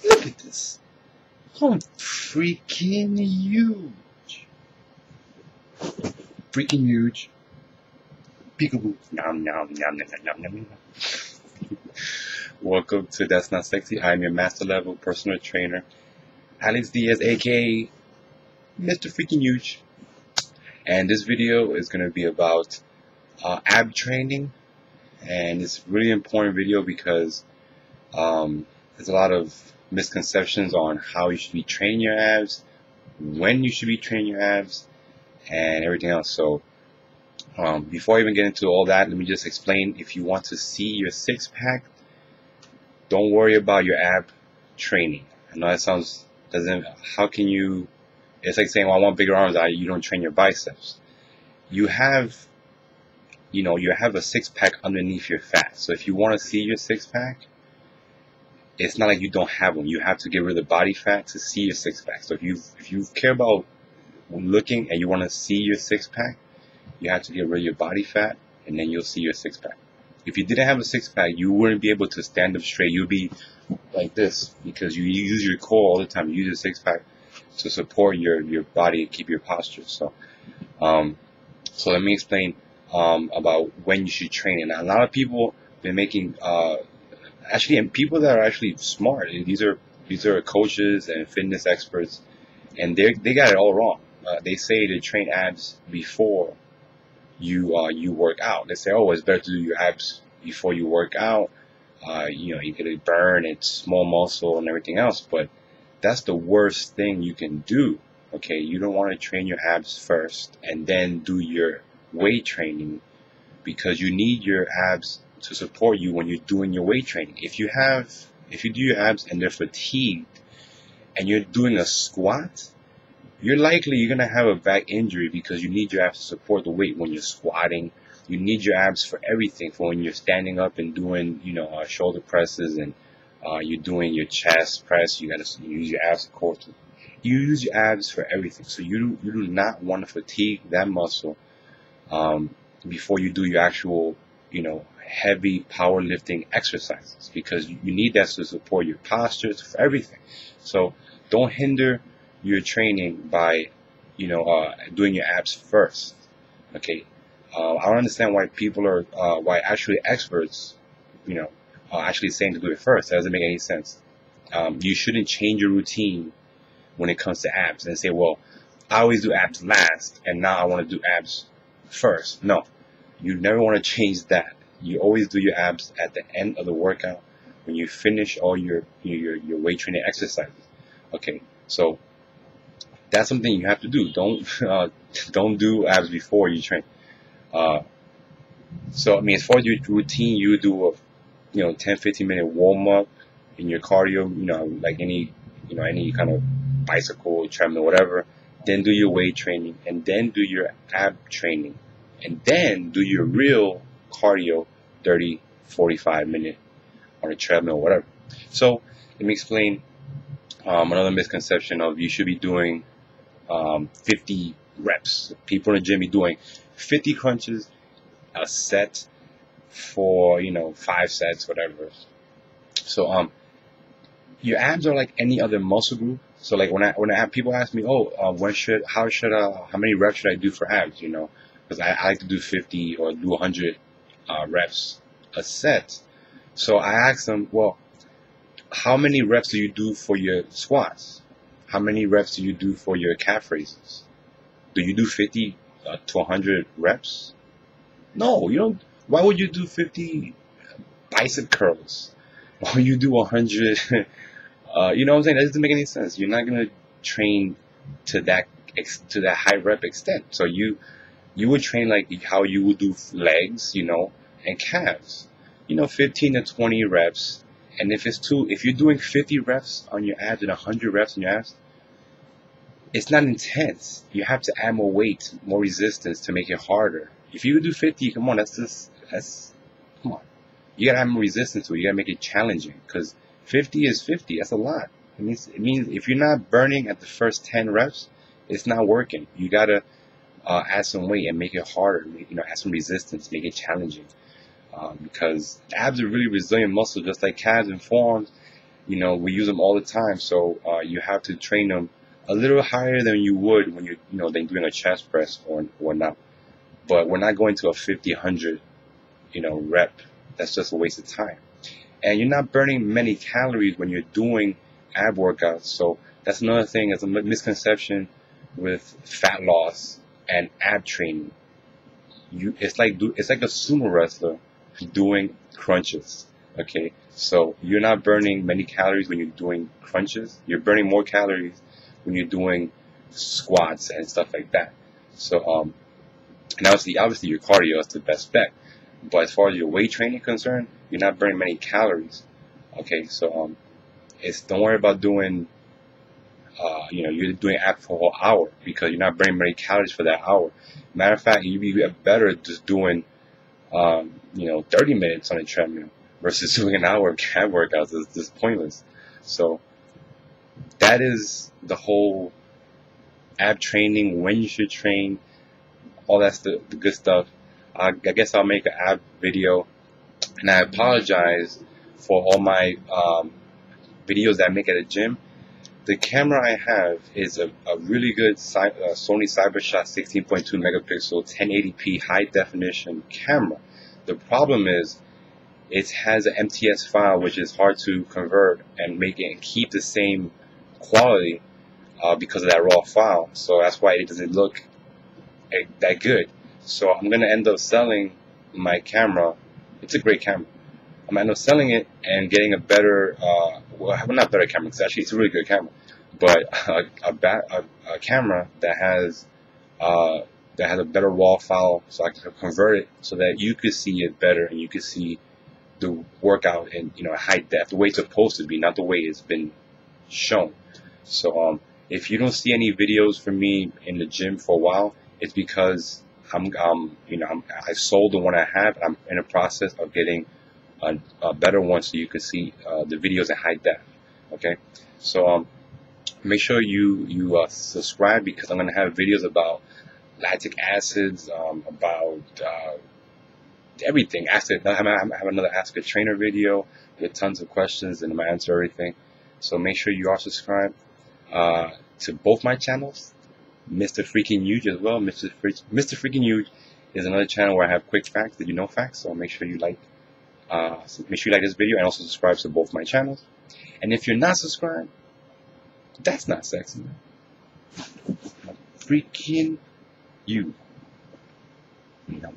Look at this. I'm freaking huge. Freaking huge. Peekaboo. Nom nom nom nom nom nom nom. Welcome to That's Not Sexy. I'm your master level personal trainer, Alex Diaz, aka Mr. Freaking Huge. And this video is going to be about ab training. And it's a really important video because there's a lot of misconceptions on how you should be training your abs, when you should be training your abs, and everything else. So before I even get into all that, let me just explain. If you want to see your six-pack, don't worry about your ab training. I know that how can you, it's like saying, well, I want bigger arms, you don't train your biceps. You have a six-pack underneath your fat. So if you want to see your six-pack, it's not like you don't have one. You have to get rid of the body fat to see your six-pack. So if you care about looking and you want to see your six-pack, you have to get rid of your body fat, and then you'll see your six-pack. If you didn't have a six-pack, you wouldn't be able to stand up straight. You'll be like this because you use your core all the time. You use your six-pack to support your body and keep your posture. So let me explain about when you should train. And a lot of people been making and people that are actually smart. These are coaches and fitness experts, and they got it all wrong. They say to train abs before you work out. They say, oh, it's better to do your abs before you work out. You get a burn, it's small muscle and everything else, but that's the worst thing you can do. Okay, you don't want to train your abs first and then do your weight training, because you need your abs to support you when you're doing your weight training. If you do your abs and they're fatigued and you're doing a squat, you're gonna have a back injury because you need your abs to support the weight when you're squatting. You need your abs for everything, for when you're standing up and doing shoulder presses, and you're doing your chest press. You use your abs, of course. You use your abs for everything. So you do not want to fatigue that muscle before you do your actual heavy powerlifting exercises, because you need that to support your postures, for everything. So don't hinder your training by doing your abs first. Okay, I don't understand why people are why actually experts are actually saying to do it first. That doesn't make any sense. You shouldn't change your routine when it comes to abs and say, well, I always do abs last and now I want to do abs first. No, you never want to change that. You always do your abs at the end of the workout when you finish all your weight training exercises. Okay, so that's something you have to do. Don't do abs before you train. So I mean, as far as your routine, you do a 10-15 minute warm up in your cardio, like any kind of bicycle, treadmill, whatever. Then do your weight training, and then do your ab training, and then do your real cardio, 30-45 minute on a treadmill, whatever. So let me explain another misconception of you should be doing 50 reps. People in the gym be doing 50 crunches a set for 5 sets, whatever. So your abs are like any other muscle group. So like when I have people ask me, oh, how many reps should I do for abs? Because I like to do 50 or do 100 reps a set. So I ask them, well, how many reps do you do for your squats? How many reps do you do for your calf raises? Do you do 50 to 100 reps? No, you don't. Why would you do 50 bicep curls? Why would you do 100? You know what I'm saying? That doesn't make any sense. You're not gonna train to that high rep extent. So you would train like how you would do legs, and calves. 15 to 20 reps. And if you're doing 50 reps on your abs and 100 reps on your abs, it's not intense. You have to add more weight, more resistance to make it harder. If you do 50, come on, come on. You gotta have more resistance to it. You gotta make it challenging, because 50 is 50. That's a lot. It means if you're not burning at the first 10 reps, it's not working. You gotta add some weight and make it harder. Add some resistance, make it challenging. Because abs are really resilient muscles, just like calves and forearms. we use them all the time. So you have to train them a little higher than you would when than doing a chest press or not. But we're not going to a 50, 100, rep. That's just a waste of time. And you're not burning many calories when you're doing ab workouts. So that's another thing. It's a misconception with fat loss and ab training. It's like a sumo wrestler doing crunches. Okay, so you're not burning many calories when you're doing crunches. You're burning more calories when you're doing squats and stuff like that. So and obviously your cardio is the best bet. But as far as your weight training concerned, you're not burning many calories. Okay, so don't worry about doing you're doing abs for a whole hour because you're not burning many calories for that hour. Matter of fact, you'd be better just doing 30 minutes on a treadmill versus doing an hour of ab workouts. It's just pointless. So that is the whole ab training, when you should train, all that's the good stuff. I guess I'll make an ab video, and I apologize for all my videos that I make at a gym. The camera I have is a really good Sony CyberShot 16.2 megapixel 1080p high definition camera. The problem is it has an MTS file which is hard to convert and make it and keep the same quality because of that raw file. So that's why it doesn't look that good. So I'm going to end up selling my camera. It's a great camera. I'm going to end up selling it and getting a better, not better camera, because actually it's a really good camera, but a camera that has a better raw file, so I can convert it so that you could see it better and you could see the workout in high def, the way it's supposed to be, not the way it's been shown. So if you don't see any videos from me in the gym for a while, it's because I sold the one I have, and I'm in the process of getting a better one so you can see the videos in high def. Okay, so make sure you subscribe, because I'm going to have videos about lactic acids, about everything. I have another Ask a Trainer video with tons of questions, and I'm going to answer everything. So make sure you are subscribed to both my channels, Mr. Freaking Huge as well. Mr. Freaking Huge is another channel where I have quick facts. Did you know facts? So make sure you like this video, and also subscribe to both my channels. And if you're not subscribed, that's not sexy. Freaking you. No.